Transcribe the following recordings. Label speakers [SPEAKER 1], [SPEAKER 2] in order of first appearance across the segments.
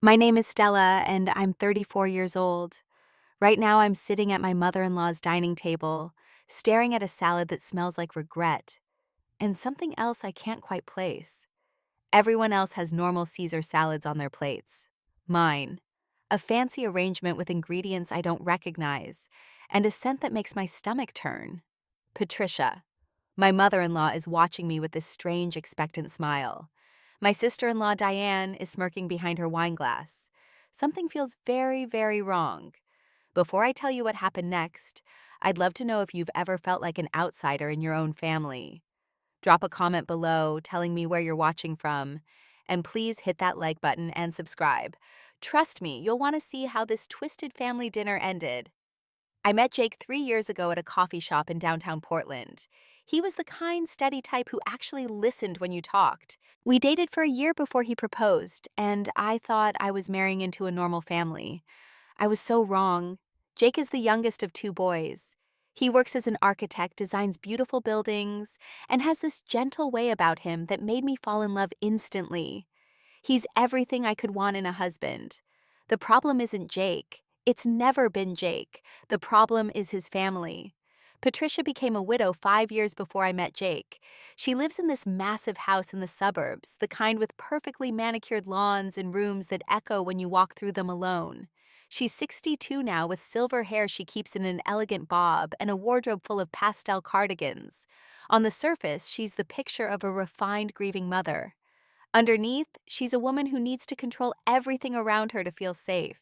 [SPEAKER 1] My name is Stella, and I'm 34 years old. Right now, I'm sitting at my mother in law's dining table, staring at a salad that smells like regret, and something else I can't quite place. Everyone else has normal Caesar salads on their plates. Mine, a fancy arrangement with ingredients I don't recognize, and a scent that makes my stomach turn. Patricia, my mother in law, is watching me with this strange, expectant smile. My sister in law, Diane, is smirking behind her wine glass. Something feels very, very wrong. Before I tell you what happened next, I'd love to know if you've ever felt like an outsider in your own family. Drop a comment below telling me where you're watching from, and please hit that like button and subscribe. Trust me, you'll want to see how this twisted family dinner ended. I met Jake 3 years ago at a coffee shop in downtown Portland. He was the kind, steady type who actually listened when you talked. We dated for a year before he proposed, and I thought I was marrying into a normal family. I was so wrong. Jake is the youngest of two boys. He works as an architect, designs beautiful buildings, and has this gentle way about him that made me fall in love instantly. He's everything I could want in a husband. The problem isn't Jake. It's never been Jake. The problem is his family. Patricia became a widow 5 years before I met Jake. She lives in this massive house in the suburbs, the kind with perfectly manicured lawns and rooms that echo when you walk through them alone. She's 62 now with silver hair she keeps in an elegant bob and a wardrobe full of pastel cardigans. On the surface, she's the picture of a refined, grieving mother. Underneath, she's a woman who needs to control everything around her to feel safe.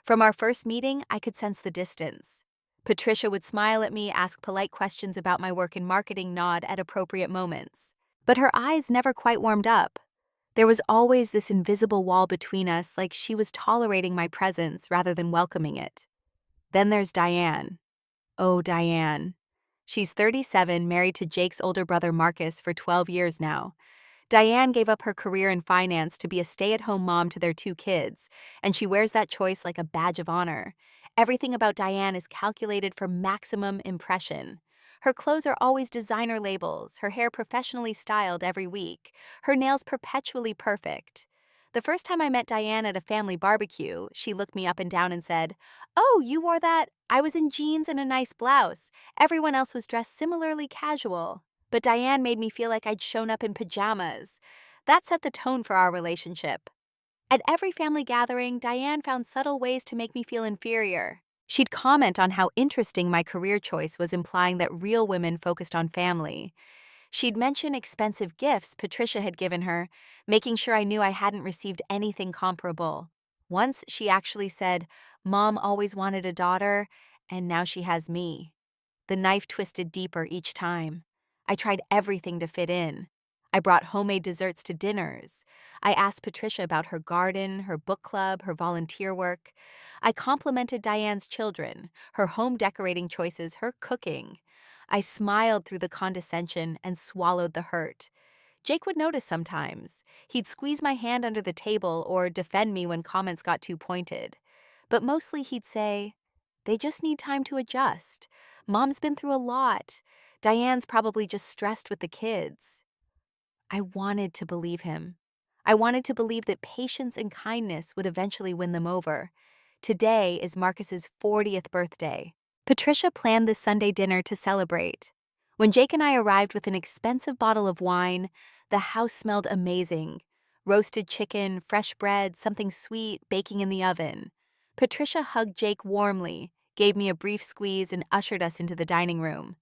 [SPEAKER 1] From our first meeting, I could sense the distance. Patricia would smile at me, ask polite questions about my work in marketing, nod at appropriate moments. But her eyes never quite warmed up. There was always this invisible wall between us, like she was tolerating my presence rather than welcoming it. Then there's Diane. Oh, Diane. She's 37, married to Jake's older brother Marcus for 12 years now. Diane gave up her career in finance to be a stay-at-home mom to their two kids, and she wears that choice like a badge of honor. Everything about Diane is calculated for maximum impression. Her clothes are always designer labels, her hair professionally styled every week, her nails perpetually perfect. The first time I met Diane at a family barbecue, she looked me up and down and said, "Oh, you wore that?" I was in jeans and a nice blouse. Everyone else was dressed similarly casual. But Diane made me feel like I'd shown up in pajamas. That set the tone for our relationship. At every family gathering, Diane found subtle ways to make me feel inferior. She'd comment on how interesting my career choice was, implying that real women focused on family. She'd mention expensive gifts Patricia had given her, making sure I knew I hadn't received anything comparable. Once she actually said, "Mom always wanted a daughter, and now she has me." The knife twisted deeper each time. I tried everything to fit in. I brought homemade desserts to dinners. I asked Patricia about her garden, her book club, her volunteer work. I complimented Diane's children, her home decorating choices, her cooking. I smiled through the condescension and swallowed the hurt. Jake would notice sometimes. He'd squeeze my hand under the table or defend me when comments got too pointed. But mostly he'd say, "They just need time to adjust. Mom's been through a lot. Diane's probably just stressed with the kids." I wanted to believe him. I wanted to believe that patience and kindness would eventually win them over. Today is Marcus's 40th birthday. Patricia planned this Sunday dinner to celebrate. When Jake and I arrived with an expensive bottle of wine, the house smelled amazing. Roasted chicken, fresh bread, something sweet baking in the oven. Patricia hugged Jake warmly, gave me a brief squeeze, and ushered us into the dining room.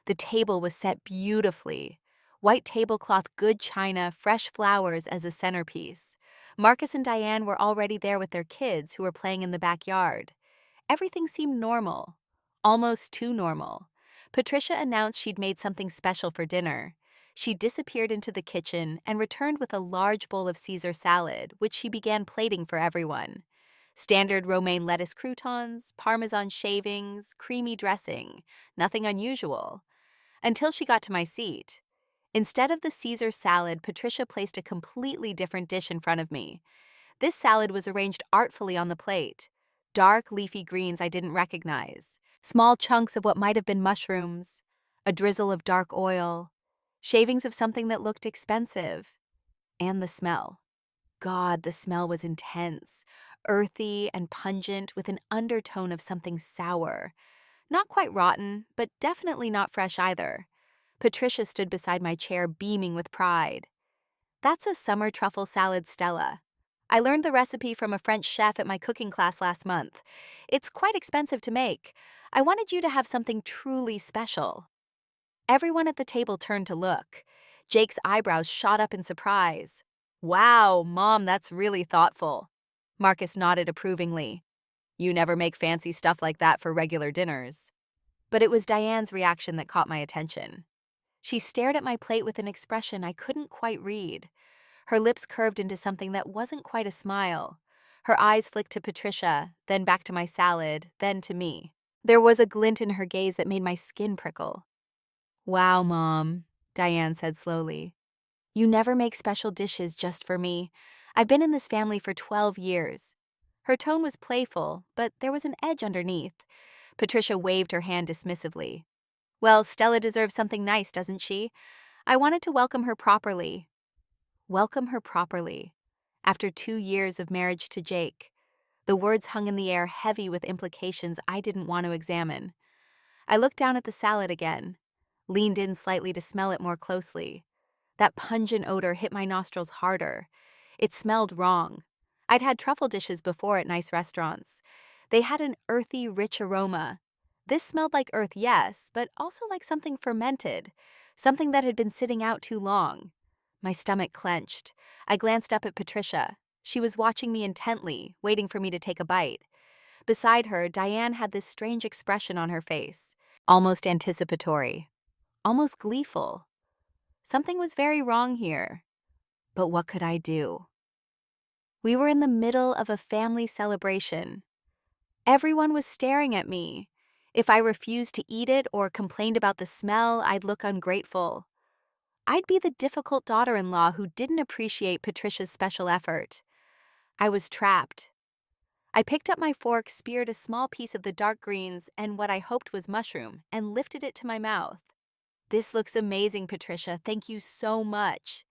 [SPEAKER 1] The table was set beautifully. White tablecloth, good china, fresh flowers as a centerpiece. Marcus and Diane were already there with their kids, who were playing in the backyard. Everything seemed normal, almost too normal. Patricia announced she'd made something special for dinner. She disappeared into the kitchen and returned with a large bowl of Caesar salad, which she began plating for everyone. Standard romaine lettuce croutons, Parmesan shavings, creamy dressing. Nothing unusual. Until she got to my seat. Instead of the Caesar salad, Patricia placed a completely different dish in front of me. This salad was arranged artfully on the plate. Dark, leafy greens I didn't recognize. Small chunks of what might have been mushrooms. A drizzle of dark oil. Shavings of something that looked expensive. And the smell. God, the smell was intense, earthy and pungent with an undertone of something sour. Not quite rotten, but definitely not fresh either. Patricia stood beside my chair beaming with pride. That's a summer truffle salad, Stella. I learned the recipe from a French chef at my cooking class last month. It's quite expensive to make. I wanted you to have something truly special. Everyone at the table turned to look. Jake's eyebrows shot up in surprise. Wow, Mom, that's really thoughtful. Marcus nodded approvingly. You never make fancy stuff like that for regular dinners. But it was Diane's reaction that caught my attention. She stared at my plate with an expression I couldn't quite read. Her lips curved into something that wasn't quite a smile. Her eyes flicked to Patricia, then back to my salad, then to me. There was a glint in her gaze that made my skin prickle. Wow, Mom, Diane said slowly. You never make special dishes just for me. I've been in this family for 12 years. Her tone was playful, but there was an edge underneath. Patricia waved her hand dismissively. Well, Stella deserves something nice, doesn't she? I wanted to welcome her properly. Welcome her properly. After 2 years of marriage to Jake. The words hung in the air heavy with implications I didn't want to examine. I looked down at the salad again, leaned in slightly to smell it more closely. That pungent odor hit my nostrils harder. It smelled wrong. I'd had truffle dishes before at nice restaurants. They had an earthy, rich aroma. This smelled like earth, yes, but also like something fermented, something that had been sitting out too long. My stomach clenched. I glanced up at Patricia. She was watching me intently, waiting for me to take a bite. Beside her, Diane had this strange expression on her face, almost anticipatory, almost gleeful. Something was very wrong here. But what could I do? We were in the middle of a family celebration. Everyone was staring at me. If I refused to eat it or complained about the smell, I'd look ungrateful. I'd be the difficult daughter-in-law who didn't appreciate Patricia's special effort. I was trapped. I picked up my fork, speared a small piece of the dark greens and what I hoped was mushroom, and lifted it to my mouth. This looks amazing, Patricia. Thank you so much.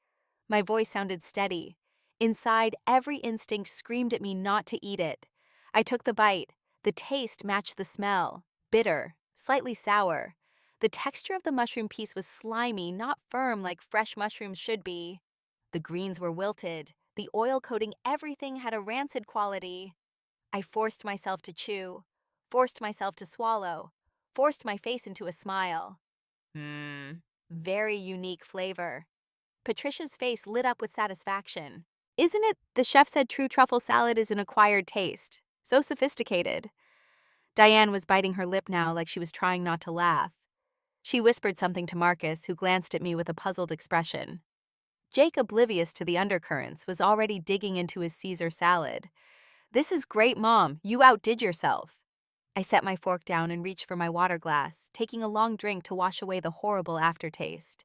[SPEAKER 1] My voice sounded steady. Inside, every instinct screamed at me not to eat it. I took the bite. The taste matched the smell. Bitter, slightly sour. The texture of the mushroom piece was slimy, not firm like fresh mushrooms should be. The greens were wilted. The oil coating everything had a rancid quality. I forced myself to chew, forced myself to swallow, forced my face into a smile. Very unique flavor. Patricia's face lit up with satisfaction. Isn't it? The chef said true truffle salad is an acquired taste. So sophisticated. Diane was biting her lip now like she was trying not to laugh. She whispered something to Marcus, who glanced at me with a puzzled expression. Jake, oblivious to the undercurrents, was already digging into his Caesar salad. This is great, Mom. You outdid yourself. I set my fork down and reached for my water glass, taking a long drink to wash away the horrible aftertaste.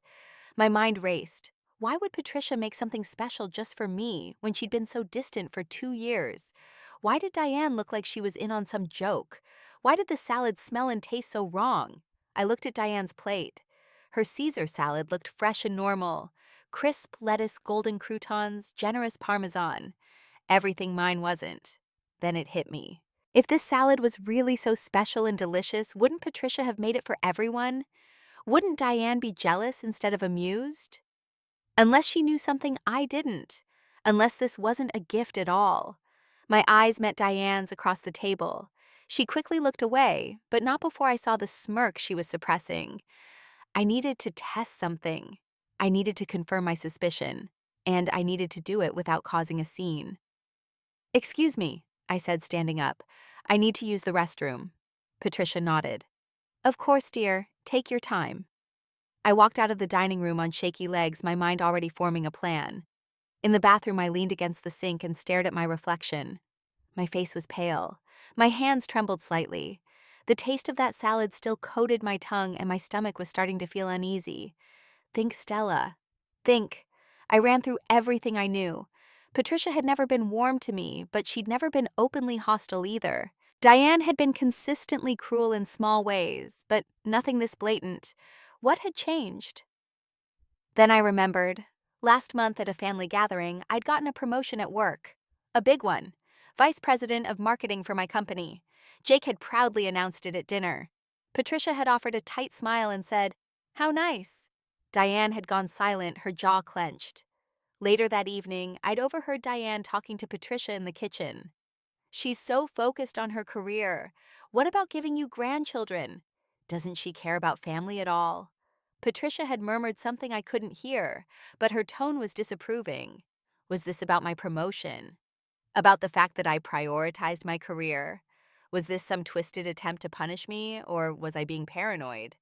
[SPEAKER 1] My mind raced. Why would Patricia make something special just for me when she'd been so distant for 2 years? Why did Diane look like she was in on some joke? Why did the salad smell and taste so wrong? I looked at Diane's plate. Her Caesar salad looked fresh and normal. Crisp lettuce, golden croutons, generous parmesan. Everything mine wasn't. Then it hit me. If this salad was really so special and delicious, wouldn't Patricia have made it for everyone? Wouldn't Diane be jealous instead of amused? Unless she knew something I didn't. Unless this wasn't a gift at all. My eyes met Diane's across the table. She quickly looked away, but not before I saw the smirk she was suppressing. I needed to test something. I needed to confirm my suspicion, and I needed to do it without causing a scene. Excuse me, I said, standing up. I need to use the restroom. Patricia nodded. Of course, dear. Take your time. I walked out of the dining room on shaky legs, my mind already forming a plan. In the bathroom, I leaned against the sink and stared at my reflection. My face was pale. My hands trembled slightly. The taste of that salad still coated my tongue, and my stomach was starting to feel uneasy. Think Stella. Think. I ran through everything I knew. Patricia had never been warm to me, but she'd never been openly hostile either. Diane had been consistently cruel in small ways, but nothing this blatant. What had changed? Then I remembered. Last month at a family gathering, I'd gotten a promotion at work. A big one. Vice President of Marketing for my company. Jake had proudly announced it at dinner. Patricia had offered a tight smile and said, "How nice." Diane had gone silent, her jaw clenched. Later that evening, I'd overheard Diane talking to Patricia in the kitchen. "She's so focused on her career. What about giving you grandchildren? Doesn't she care about family at all?" Patricia had murmured something I couldn't hear, but her tone was disapproving. Was this about my promotion? About the fact that I prioritized my career? Was this some twisted attempt to punish me, or was I being paranoid?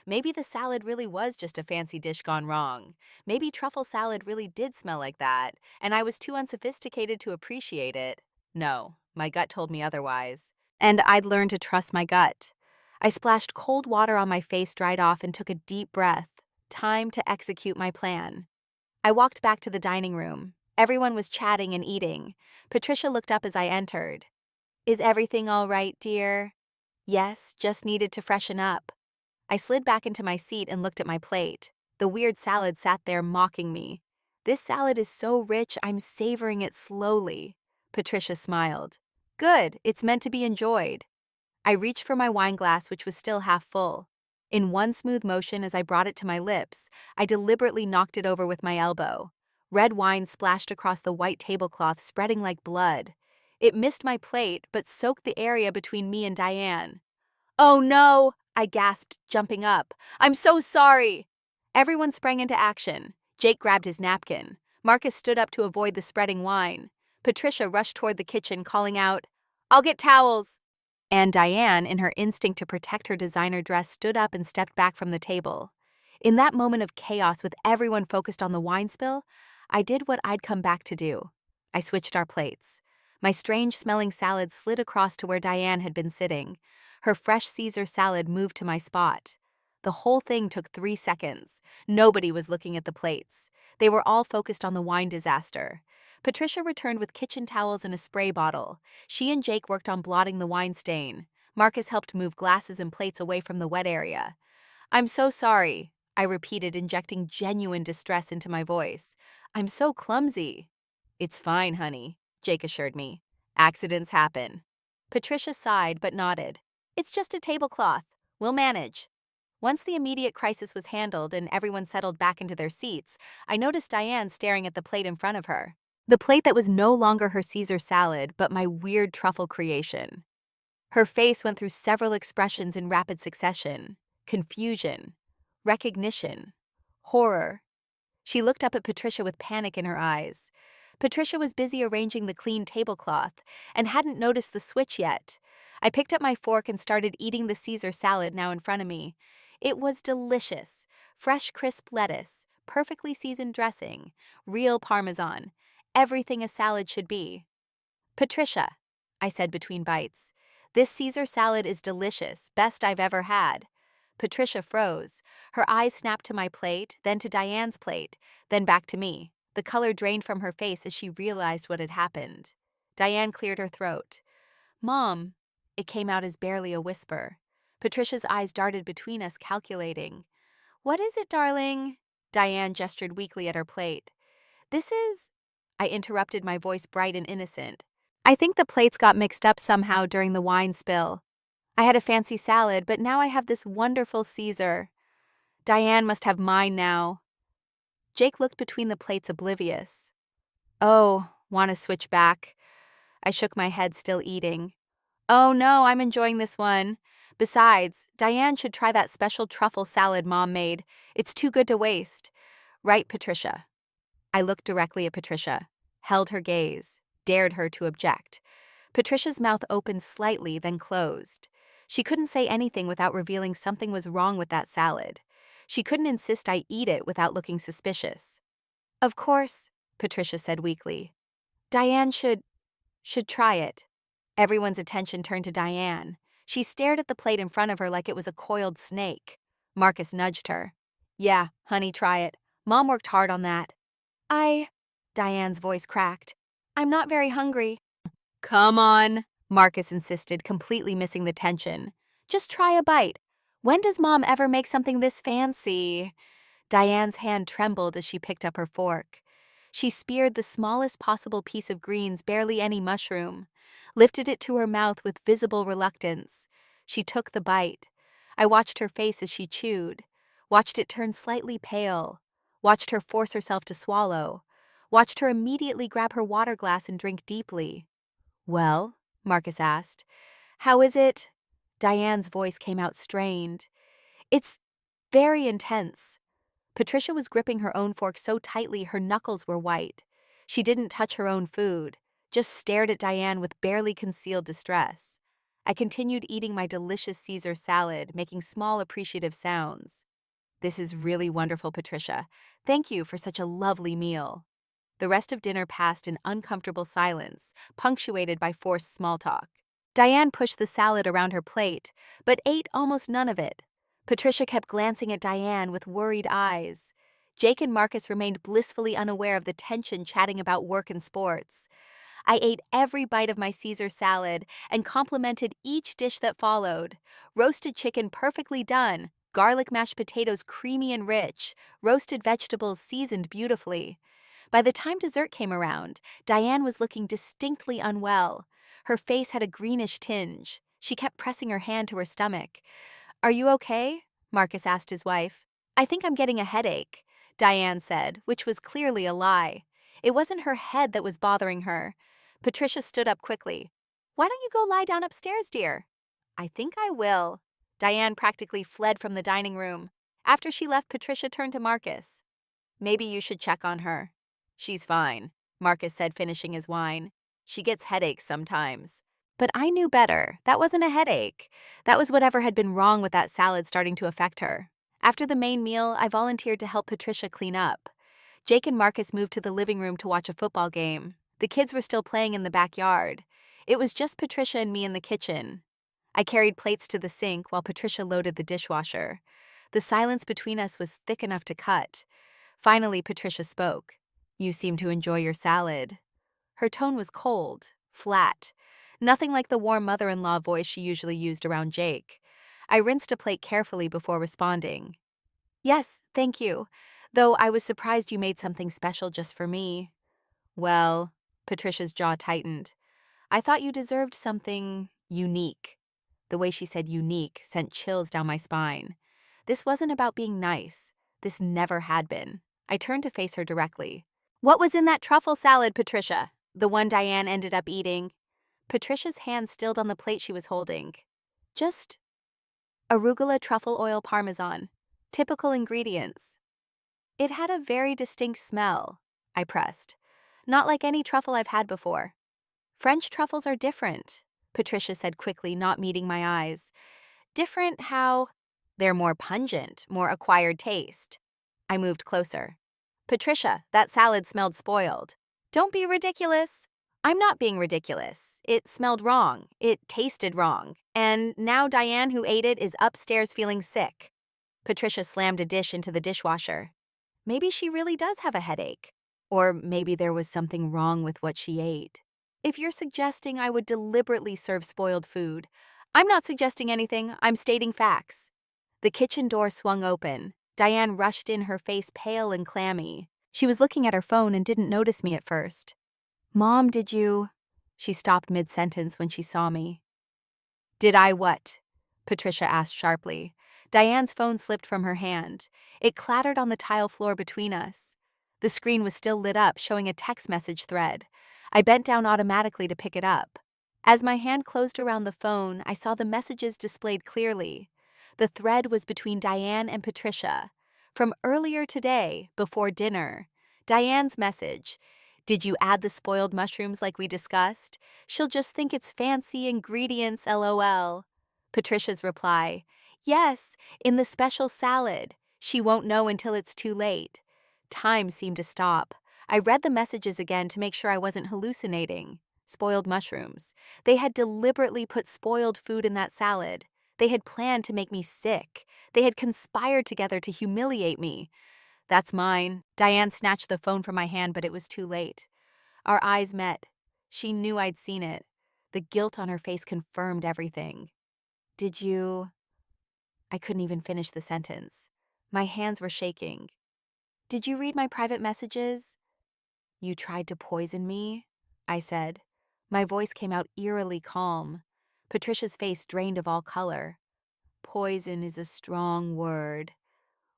[SPEAKER 1] Maybe the salad really was just a fancy dish gone wrong. Maybe truffle salad really did smell like that, and I was too unsophisticated to appreciate it. No, my gut told me otherwise. And I'd learned to trust my gut. I splashed cold water on my face, dried off, and took a deep breath. Time to execute my plan. I walked back to the dining room. Everyone was chatting and eating. Patricia looked up as I entered. "Is everything all right, dear?" "Yes, just needed to freshen up." I slid back into my seat and looked at my plate. The weird salad sat there mocking me. "This salad is so rich, I'm savoring it slowly." Patricia smiled. "Good, it's meant to be enjoyed." I reached for my wine glass, which was still half full. In one smooth motion as I brought it to my lips, I deliberately knocked it over with my elbow. Red wine splashed across the white tablecloth, spreading like blood. It missed my plate, but soaked the area between me and Diane. "Oh no!" I gasped, jumping up. "I'm so sorry!" Everyone sprang into action. Jake grabbed his napkin. Marcus stood up to avoid the spreading wine. Patricia rushed toward the kitchen, calling out, "I'll get towels!" And Diane, in her instinct to protect her designer dress, stood up and stepped back from the table. In that moment of chaos with everyone focused on the wine spill, I did what I'd come back to do. I switched our plates. My strange-smelling salad slid across to where Diane had been sitting. Her fresh Caesar salad moved to my spot. The whole thing took 3 seconds. Nobody was looking at the plates. They were all focused on the wine disaster. Patricia returned with kitchen towels and a spray bottle. She and Jake worked on blotting the wine stain. Marcus helped move glasses and plates away from the wet area. "I'm so sorry," I repeated, injecting genuine distress into my voice. "I'm so clumsy." "It's fine, honey," Jake assured me. "Accidents happen." Patricia sighed but nodded. "It's just a tablecloth. We'll manage." Once the immediate crisis was handled and everyone settled back into their seats, I noticed Diane staring at the plate in front of her. The plate that was no longer her Caesar salad, but my weird truffle creation. Her face went through several expressions in rapid succession. Confusion, recognition, horror. She looked up at Patricia with panic in her eyes. Patricia was busy arranging the clean tablecloth and hadn't noticed the switch yet. I picked up my fork and started eating the Caesar salad now in front of me. It was delicious. Fresh, crisp lettuce, perfectly seasoned dressing, real Parmesan, everything a salad should be. "Patricia," I said between bites, "this Caesar salad is delicious, best I've ever had." Patricia froze. Her eyes snapped to my plate, then to Diane's plate, then back to me. The color drained from her face as she realized what had happened. Diane cleared her throat. "Mom," it came out as barely a whisper. Patricia's eyes darted between us, calculating. "What is it, darling?" Diane gestured weakly at her plate. "This is—" I interrupted, my voice bright and innocent. "I think the plates got mixed up somehow during the wine spill. I had a fancy salad, but now I have this wonderful Caesar. Diane must have mine now." Jake looked between the plates, oblivious. "Oh, want to switch back?" I shook my head, still eating. "Oh no, I'm enjoying this one. Besides, Diane should try that special truffle salad Mom made. It's too good to waste. Right, Patricia?" I looked directly at Patricia, held her gaze, dared her to object. Patricia's mouth opened slightly, then closed. She couldn't say anything without revealing something was wrong with that salad. She couldn't insist I eat it without looking suspicious. "Of course," Patricia said weakly. "Diane should try it." Everyone's attention turned to Diane. She stared at the plate in front of her like it was a coiled snake. Marcus nudged her. "Yeah, honey, try it. Mom worked hard on that." Diane's voice cracked. "I'm not very hungry." "Come on," Marcus insisted, completely missing the tension. "Just try a bite. When does Mom ever make something this fancy?" Diane's hand trembled as she picked up her fork. She speared the smallest possible piece of greens, barely any mushroom, lifted it to her mouth with visible reluctance. She took the bite. I watched her face as she chewed, watched it turn slightly pale, watched her force herself to swallow, watched her immediately grab her water glass and drink deeply. "Well?" Marcus asked. "How is it?" Diane's voice came out strained. "It's very intense." Patricia was gripping her own fork so tightly her knuckles were white. She didn't touch her own food, just stared at Diane with barely concealed distress. I continued eating my delicious Caesar salad, making small appreciative sounds. "This is really wonderful, Patricia. Thank you for such a lovely meal." The rest of dinner passed in uncomfortable silence, punctuated by forced small talk. Diane pushed the salad around her plate, but ate almost none of it. Patricia kept glancing at Diane with worried eyes. Jake and Marcus remained blissfully unaware of the tension, chatting about work and sports. I ate every bite of my Caesar salad and complimented each dish that followed. Roasted chicken perfectly done, garlic mashed potatoes creamy and rich, roasted vegetables seasoned beautifully. By the time dessert came around, Diane was looking distinctly unwell. Her face had a greenish tinge. She kept pressing her hand to her stomach. "Are you okay?" Marcus asked his wife. "I think I'm getting a headache," Diane said, which was clearly a lie. It wasn't her head that was bothering her. Patricia stood up quickly. "Why don't you go lie down upstairs, dear?" "I think I will." Diane practically fled from the dining room. After she left, Patricia turned to Marcus. "Maybe you should check on her." "She's fine," Marcus said, finishing his wine. "She gets headaches sometimes." But I knew better. That wasn't a headache. That was whatever had been wrong with that salad starting to affect her. After the main meal, I volunteered to help Patricia clean up. Jake and Marcus moved to the living room to watch a football game. The kids were still playing in the backyard. It was just Patricia and me in the kitchen. I carried plates to the sink while Patricia loaded the dishwasher. The silence between us was thick enough to cut. Finally, Patricia spoke. "You seem to enjoy your salad." Her tone was cold, flat, nothing like the warm mother-in-law voice she usually used around Jake. I rinsed a plate carefully before responding. "Yes, thank you, though I was surprised you made something special just for me." "Well," Patricia's jaw tightened, "I thought you deserved something unique." The way she said unique sent chills down my spine. This wasn't about being nice. This never had been. I turned to face her directly. "What was in that truffle salad, Patricia?" The one Diane ended up eating. Patricia's hand stilled on the plate she was holding. "Just arugula truffle oil parmesan. Typical ingredients." "It had a very distinct smell," I pressed. "Not like any truffle I've had before." "French truffles are different," Patricia said quickly, not meeting my eyes. "Different how?" "They're more pungent, more acquired taste." I moved closer. "Patricia, that salad smelled spoiled." "Don't be ridiculous." "I'm not being ridiculous. It smelled wrong. It tasted wrong. And now Diane, who ate it, is upstairs feeling sick." Patricia slammed a dish into the dishwasher. Maybe she really does have a headache. Or maybe there was something wrong with what she ate. If you're suggesting I would deliberately serve spoiled food, I'm not suggesting anything, I'm stating facts. The kitchen door swung open. Diane rushed in, her face pale and clammy. She was looking at her phone and didn't notice me at first. "Mom, did you—" She stopped mid-sentence when she saw me. "Did I what?" Patricia asked sharply. Diane's phone slipped from her hand. It clattered on the tile floor between us. The screen was still lit up, showing a text message thread. I bent down automatically to pick it up. As my hand closed around the phone, I saw the messages displayed clearly. The thread was between Diane and Patricia. From earlier today, before dinner. Diane's message: "Did you add the spoiled mushrooms like we discussed? She'll just think it's fancy ingredients, LOL." Patricia's reply: "Yes, in the special salad. She won't know until it's too late." Time seemed to stop. I read the messages again to make sure I wasn't hallucinating. Spoiled mushrooms. They had deliberately put spoiled food in that salad. They had planned to make me sick. They had conspired together to humiliate me. "That's mine." Diane snatched the phone from my hand, but it was too late. Our eyes met. She knew I'd seen it. The guilt on her face confirmed everything. "Did you—" I couldn't even finish the sentence. My hands were shaking. Did you read my private messages? You tried to poison me, I said. My voice came out eerily calm. Patricia's face drained of all color. Poison is a strong word.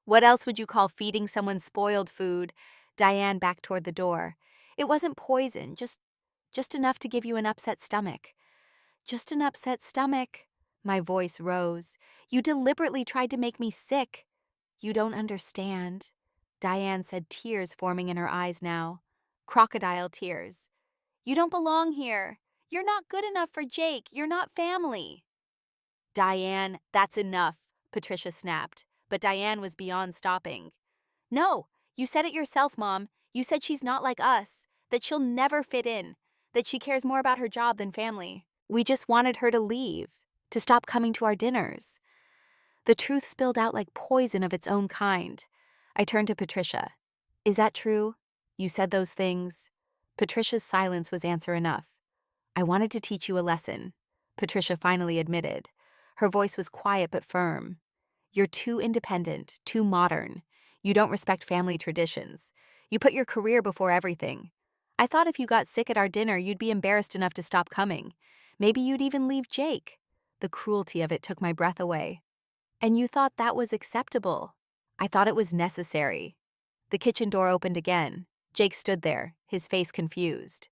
[SPEAKER 1] What else would you call feeding someone spoiled food? Diane backed toward the door. It wasn't poison, just enough to give you an upset stomach. Just an upset stomach. My voice rose. You deliberately tried to make me sick. You don't understand. Diane said, tears forming in her eyes now. Crocodile tears. You don't belong here. You're not good enough for Jake. You're not family. Diane, that's enough, Patricia snapped, but Diane was beyond stopping. No, you said it yourself, Mom. You said she's not like us, that she'll never fit in, that she cares more about her job than family. We just wanted her to leave, to stop coming to our dinners. The truth spilled out like poison of its own kind. I turned to Patricia. Is that true? You said those things? Patricia's silence was answer enough. I wanted to teach you a lesson, Patricia finally admitted. Her voice was quiet but firm. You're too independent, too modern. You don't respect family traditions. You put your career before everything. I thought if you got sick at our dinner, you'd be embarrassed enough to stop coming. Maybe you'd even leave Jake. The cruelty of it took my breath away. And you thought that was acceptable. I thought it was necessary. The kitchen door opened again. Jake stood there, his face confused.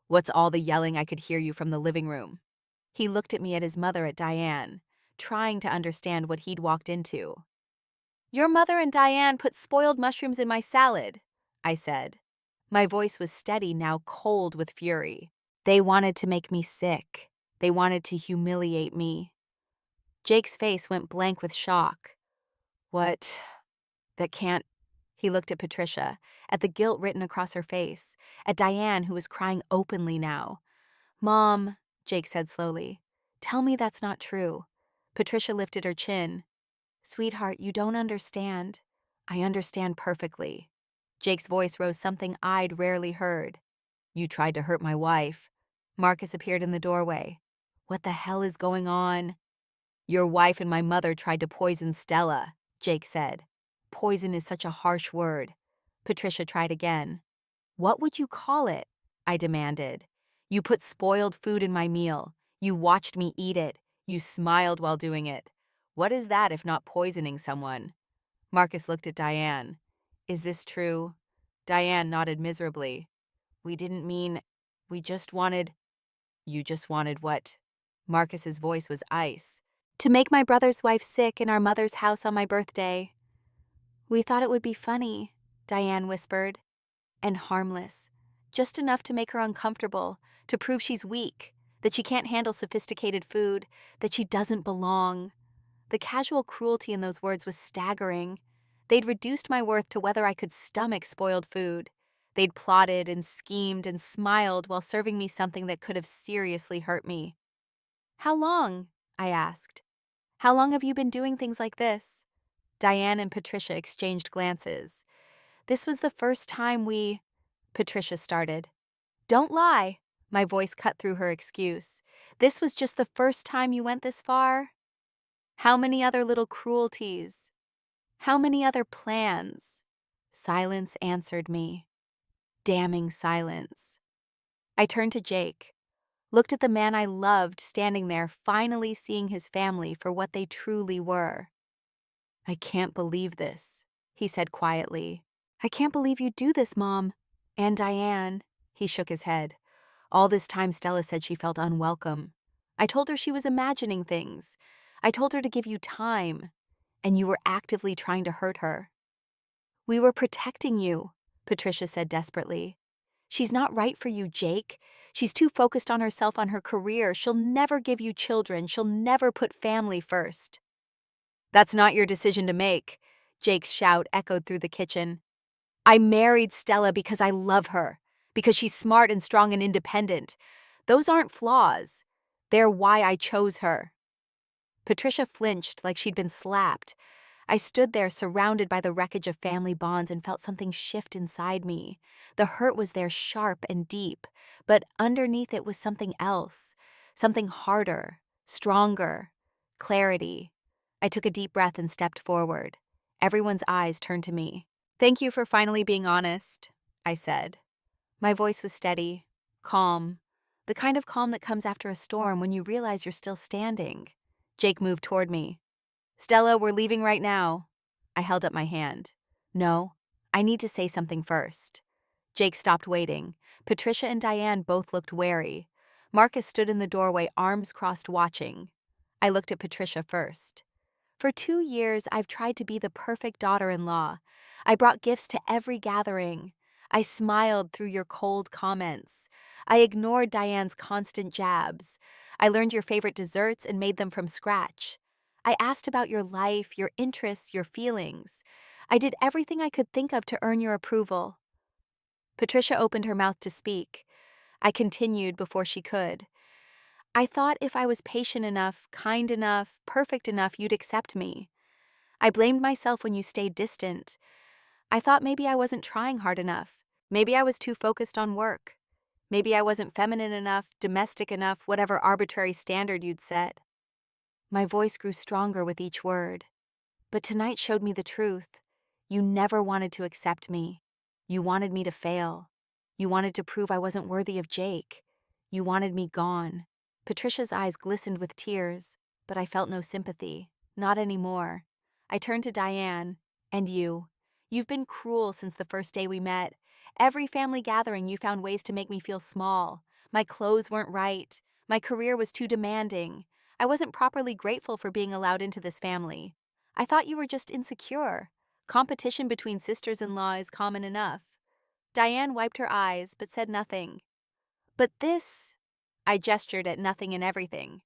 [SPEAKER 1] What's all the yelling? I could hear you from the living room. He looked at me, at his mother, at Diane, trying to understand what he'd walked into. Your mother and Diane put spoiled mushrooms in my salad, I said. My voice was steady, now cold with fury. They wanted to make me sick. They wanted to humiliate me. Jake's face went blank with shock. What? That can't... He looked at Patricia, at the guilt written across her face, at Diane, who was crying openly now. Mom, Jake said slowly, tell me that's not true. Patricia lifted her chin. Sweetheart, you don't understand. I understand perfectly. Jake's voice rose something I'd rarely heard. You tried to hurt my wife. Marcus appeared in the doorway. What the hell is going on? Your wife and my mother tried to poison Stella, Jake said. Poison is such a harsh word. Patricia tried again. What would you call it? I demanded. You put spoiled food in my meal. You watched me eat it. You smiled while doing it. What is that if not poisoning someone? Marcus looked at Diane. Is this true? Diane nodded miserably. We didn't mean... We just wanted... You just wanted what? Marcus's voice was ice. To make my brother's wife sick in our mother's house on my birthday. We thought it would be funny, Diane whispered. And harmless. Just enough to make her uncomfortable, to prove she's weak, that she can't handle sophisticated food, that she doesn't belong. The casual cruelty in those words was staggering. They'd reduced my worth to whether I could stomach spoiled food. They'd plotted and schemed and smiled while serving me something that could have seriously hurt me. How long? I asked. How long have you been doing things like this? Diane and Patricia exchanged glances. This was the first time we... Patricia started. Don't lie. My voice cut through her excuse. This was just the first time you went this far? How many other little cruelties? How many other plans? Silence answered me. Damning silence. I turned to Jake, looked at the man I loved standing there, finally seeing his family for what they truly were. I can't believe this, he said quietly. I can't believe you do this, Mom. And Diane, he shook his head. All this time Stella said she felt unwelcome. I told her she was imagining things. I told her to give you time. And you were actively trying to hurt her. We were protecting you, Patricia said desperately. She's not right for you, Jake. She's too focused on herself, on her career. She'll never give you children. She'll never put family first. That's not your decision to make, Jake's shout echoed through the kitchen. I married Stella because I love her, because she's smart and strong and independent. Those aren't flaws. They're why I chose her. Patricia flinched like she'd been slapped. I stood there surrounded by the wreckage of family bonds and felt something shift inside me. The hurt was there, sharp and deep, but underneath it was something else, something harder, stronger, clarity. I took a deep breath and stepped forward. Everyone's eyes turned to me. "Thank you for finally being honest," I said. My voice was steady, calm, the kind of calm that comes after a storm when you realize you're still standing. Jake moved toward me. "Stella, we're leaving right now." I held up my hand. "No, I need to say something first." Jake stopped waiting. Patricia and Diane both looked wary. Marcus stood in the doorway, arms crossed, watching. I looked at Patricia first. "For 2 years, I've tried to be the perfect daughter-in-law. I brought gifts to every gathering. I smiled through your cold comments. I ignored Diane's constant jabs. I learned your favorite desserts and made them from scratch. I asked about your life, your interests, your feelings. I did everything I could think of to earn your approval." Patricia opened her mouth to speak. I continued before she could. "I thought if I was patient enough, kind enough, perfect enough, you'd accept me. I blamed myself when you stayed distant. I thought maybe I wasn't trying hard enough. Maybe I was too focused on work. Maybe I wasn't feminine enough, domestic enough, whatever arbitrary standard you'd set." My voice grew stronger with each word. "But tonight showed me the truth. You never wanted to accept me. You wanted me to fail. You wanted to prove I wasn't worthy of Jake. You wanted me gone." Patricia's eyes glistened with tears, but I felt no sympathy. Not anymore. I turned to Diane. "And you. You've been cruel since the first day we met. Every family gathering you found ways to make me feel small. My clothes weren't right. My career was too demanding. I wasn't properly grateful for being allowed into this family. I thought you were just insecure. Competition between sisters-in-law is common enough." Diane wiped her eyes but said nothing. "But this," I gestured at nothing and everything,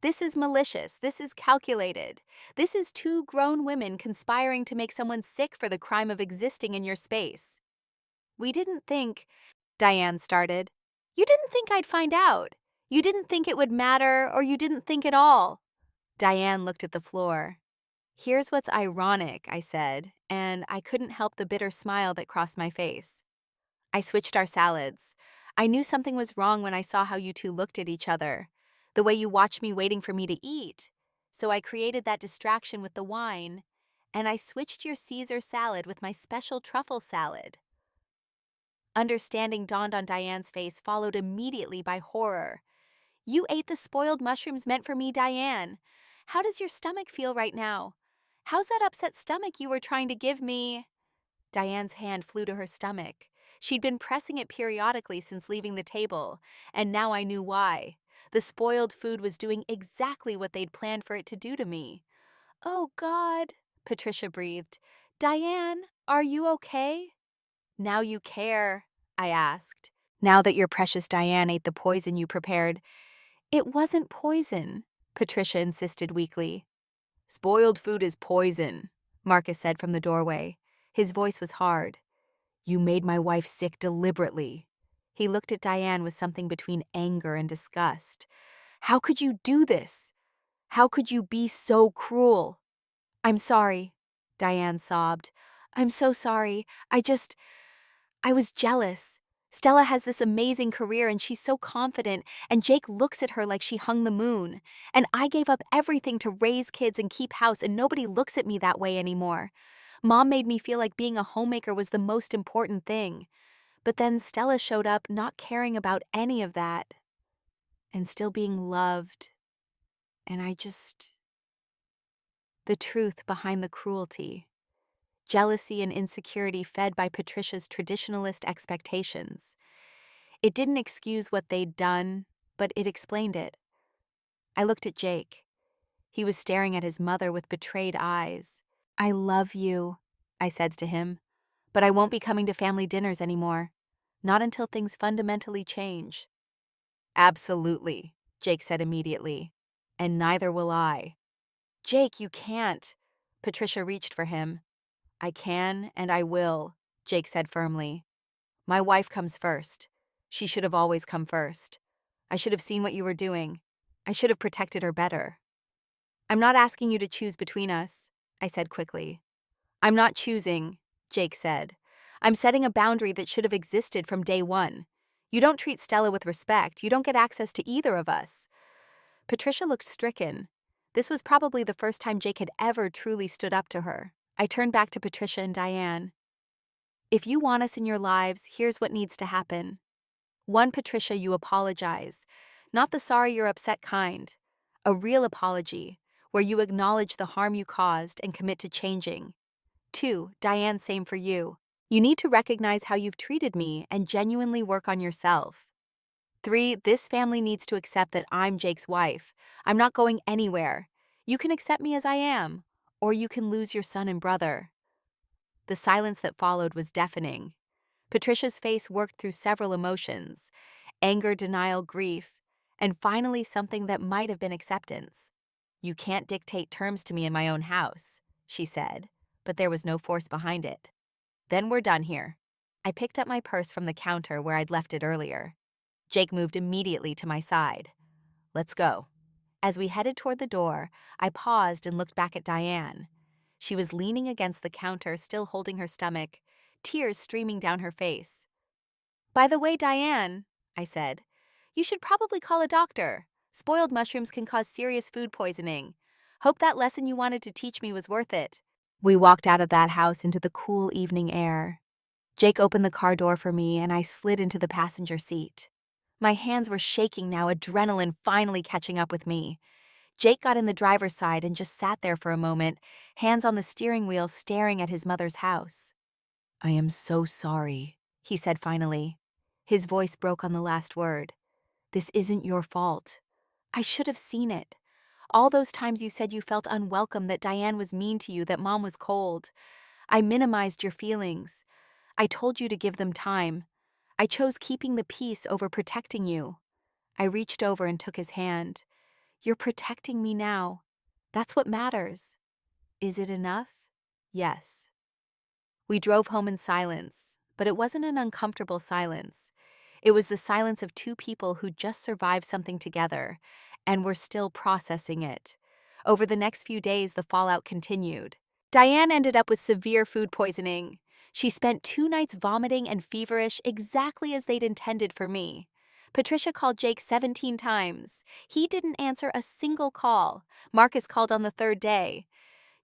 [SPEAKER 1] "this is malicious, this is calculated. This is two grown women conspiring to make someone sick for the crime of existing in your space." "We didn't think," Diane started. "You didn't think I'd find out. You didn't think it would matter, or you didn't think at all." Diane looked at the floor. "Here's what's ironic," I said, and I couldn't help the bitter smile that crossed my face. "I switched our salads. I knew something was wrong when I saw how you two looked at each other, the way you watched me waiting for me to eat. So I created that distraction with the wine, and I switched your Caesar salad with my special truffle salad." Understanding dawned on Diane's face, followed immediately by horror. "You ate the spoiled mushrooms meant for me, Diane. How does your stomach feel right now? How's that upset stomach you were trying to give me?" Diane's hand flew to her stomach. She'd been pressing it periodically since leaving the table, and now I knew why. The spoiled food was doing exactly what they'd planned for it to do to me. "Oh, God," Patricia breathed. "Diane, are you okay?" "Now you care," I asked. "Now that your precious Diane ate the poison you prepared." "It wasn't poison," Patricia insisted weakly. "Spoiled food is poison," Marcus said from the doorway. His voice was hard. "You made my wife sick deliberately." He looked at Diane with something between anger and disgust. "How could you do this? How could you be so cruel?" "I'm sorry," Diane sobbed. "I'm so sorry. I was jealous. Stella has this amazing career and she's so confident, and Jake looks at her like she hung the moon. And I gave up everything to raise kids and keep house, and nobody looks at me that way anymore. Mom made me feel like being a homemaker was the most important thing. But then Stella showed up not caring about any of that, and still being loved. And the truth behind the cruelty. Jealousy and insecurity fed by Patricia's traditionalist expectations. It didn't excuse what they'd done, but it explained it. I looked at Jake. He was staring at his mother with betrayed eyes. "I love you," I said to him, "but I won't be coming to family dinners anymore. Not until things fundamentally change." "Absolutely," Jake said immediately. "And neither will I." "Jake, you can't." Patricia reached for him. "I can and I will," Jake said firmly. "My wife comes first. She should have always come first. I should have seen what you were doing. I should have protected her better." "I'm not asking you to choose between us," I said quickly. "I'm not choosing," Jake said. "I'm setting a boundary that should have existed from day one. You don't treat Stella with respect, you don't get access to either of us." Patricia looked stricken. This was probably the first time Jake had ever truly stood up to her. I turned back to Patricia and Diane. If you want us in your lives, here's what needs to happen. 1. Patricia, you apologize. Not the sorry you're upset kind. A real apology, where you acknowledge the harm you caused and commit to changing. 2. Diane, same for you. You need to recognize how you've treated me and genuinely work on yourself. 3. This family needs to accept that I'm Jake's wife. I'm not going anywhere. You can accept me as I am, or you can lose your son and brother. The silence that followed was deafening. Patricia's face worked through several emotions: anger, denial, grief, and finally something that might have been acceptance. You can't dictate terms to me in my own house, she said, but there was no force behind it. Then we're done here. I picked up my purse from the counter where I'd left it earlier. Jake moved immediately to my side. Let's go. As we headed toward the door, I paused and looked back at Diane. She was leaning against the counter, still holding her stomach, tears streaming down her face. By the way, Diane, I said, you should probably call a doctor. Spoiled mushrooms can cause serious food poisoning. Hope that lesson you wanted to teach me was worth it. We walked out of that house into the cool evening air. Jake opened the car door for me and I slid into the passenger seat. My hands were shaking now, adrenaline finally catching up with me. Jake got in the driver's side and just sat there for a moment, hands on the steering wheel, staring at his mother's house. I am so sorry, he said finally. His voice broke on the last word. This isn't your fault. I should have seen it. All those times you said you felt unwelcome, that Diane was mean to you, that Mom was cold. I minimized your feelings. I told you to give them time. I chose keeping the peace over protecting you. I reached over and took his hand. You're protecting me now. That's what matters. Is it enough? Yes. We drove home in silence, but it wasn't an uncomfortable silence. It was the silence of two people who just survived something together, and were still processing it. Over the next few days, the fallout continued. Diane ended up with severe food poisoning. She spent 2 nights vomiting and feverish, exactly as they'd intended for me. Patricia called Jake 17 times. He didn't answer a single call. Marcus called on the 3rd day.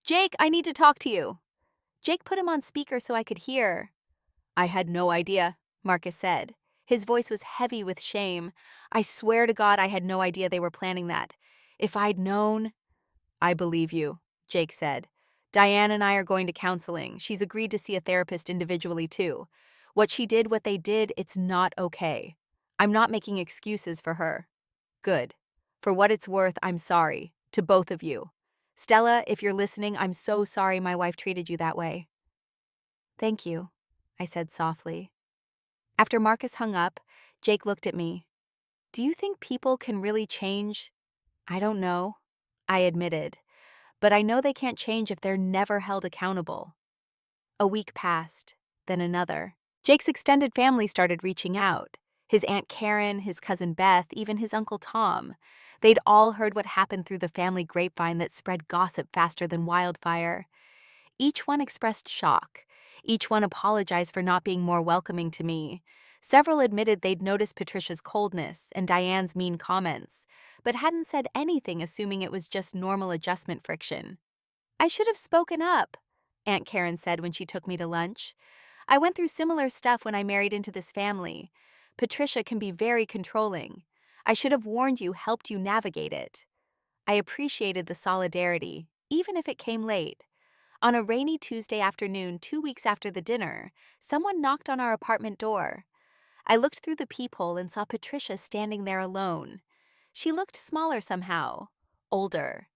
[SPEAKER 1] Jake, I need to talk to you. Jake put him on speaker so I could hear. I had no idea, Marcus said. His voice was heavy with shame. I swear to God I had no idea they were planning that. If I'd known... I believe you, Jake said. Diane and I are going to counseling. She's agreed to see a therapist individually too. What she did, what they did, it's not okay. I'm not making excuses for her. Good. For what it's worth, I'm sorry. To both of you. Stella, if you're listening, I'm so sorry my wife treated you that way. Thank you, I said softly. After Marcus hung up, Jake looked at me. Do you think people can really change? I don't know, I admitted, but I know they can't change if they're never held accountable. A week passed, then another. Jake's extended family started reaching out. His Aunt Karen, his cousin Beth, even his Uncle Tom. They'd all heard what happened through the family grapevine that spread gossip faster than wildfire. Each one expressed shock. Each one apologized for not being more welcoming to me. Several admitted they'd noticed Patricia's coldness and Diane's mean comments, but hadn't said anything, assuming it was just normal adjustment friction. I should have spoken up, Aunt Karen said when she took me to lunch. I went through similar stuff when I married into this family. Patricia can be very controlling. I should have warned you, helped you navigate it. I appreciated the solidarity, even if it came late. On a rainy Tuesday afternoon, 2 weeks after the dinner, someone knocked on our apartment door. I looked through the peephole and saw Patricia standing there alone. She looked smaller somehow, older.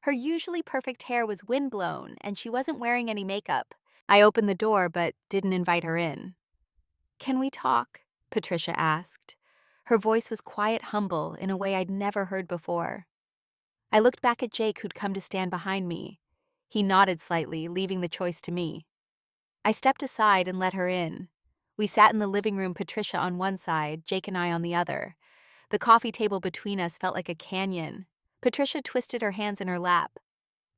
[SPEAKER 1] Her usually perfect hair was windblown, and she wasn't wearing any makeup. I opened the door but didn't invite her in. Can we talk? Patricia asked. Her voice was quiet, humble, in a way I'd never heard before. I looked back at Jake, who'd come to stand behind me. He nodded slightly, leaving the choice to me. I stepped aside and let her in. We sat in the living room, Patricia on one side, Jake and I on the other. The coffee table between us felt like a canyon. Patricia twisted her hands in her lap.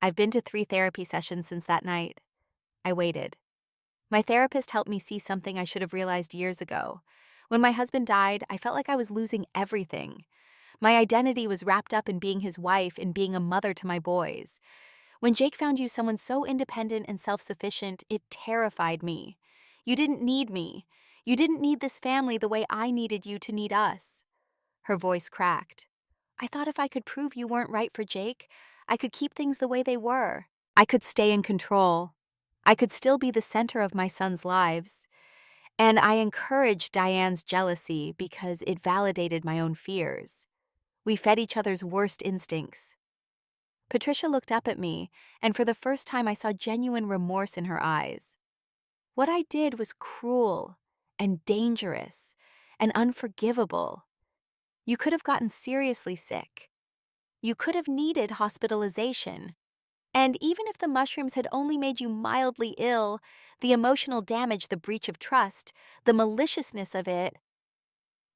[SPEAKER 1] I've been to 3 therapy sessions since that night. I waited. My therapist helped me see something I should have realized years ago. When my husband died, I felt like I was losing everything. My identity was wrapped up in being his wife, in being a mother to my boys. When Jake found you someone so independent and self-sufficient, it terrified me. You didn't need me. You didn't need this family the way I needed you to need us." Her voice cracked. "I thought if I could prove you weren't right for Jake, I could keep things the way they were. I could stay in control. I could still be the center of my son's lives. And I encouraged Diane's jealousy because it validated my own fears. We fed each other's worst instincts." Patricia looked up at me, and for the first time I saw genuine remorse in her eyes. "What I did was cruel and dangerous and unforgivable. You could have gotten seriously sick. You could have needed hospitalization. And even if the mushrooms had only made you mildly ill, the emotional damage, the breach of trust, the maliciousness of it,